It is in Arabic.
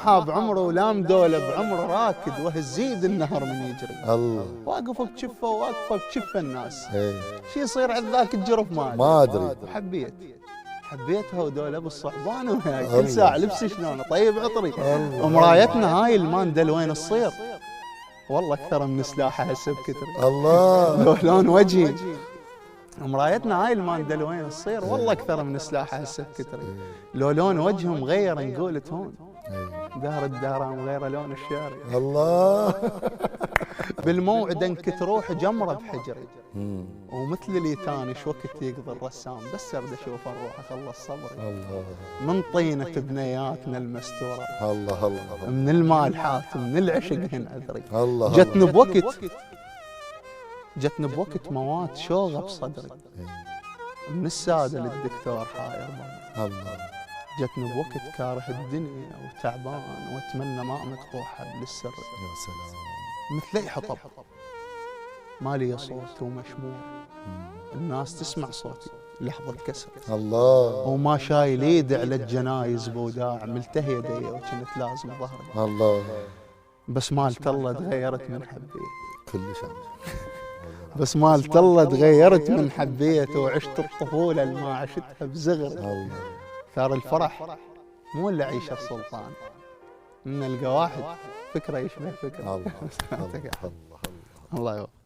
بعمره ولام دولة بعمره راكد وهزيد النهر من يجري. الله. واقف بشفه وواقفه بشفه الناس. شي يصير عند ذاك الجرف ما ادري. حبيتها ودولة بالصحبان وهاي كل ساعة لبس شلونه طيب عطري. ومرايتنا هاي الماندل وين الصير والله اكثر من سلاحه هسه بكتري. الله. لون وجهي مرايتنا هاي الماندل وين الصير والله اكثر من سلاحه هسه بكتري. لو لون وجههم غير نقول هون دار الدارام غير لون الشارع. الله. بالموعد انك تروح جمره بحجري ومثل اليتاني شو وقت يقضي الرسام بس ارد اشوف الروح اخلص صبري. الله. من طينه بنياتنا المستوره. الله الله. من المالحات من العشق هن اذري. الله. جتني بوقت موات شوغه بصدري من الساده للدكتور حاير بابا. الله. جتني بوقت كاره الدنيا وتعبان واتمنى ما مقطوع حبل السر. يا سلام. مثلي حطب مالي صوت ومشموع الناس تسمع صوتي لحظة كسر. الله. وما شايل ايد على الجنايز بوداع ملتهي يدي وكنت لازم ظهري. الله. بس مالت الله تغيرت من حبيت كل شيء. بس مالت الله تغيرت من حبيت وعشت الطفولة اللي ما عشتها بزغر. الله. ثار الفرح مو اللي عيشه السلطان من نلقى واحد فكرة يشبه فكرة. الله. الله. الله يوفقك.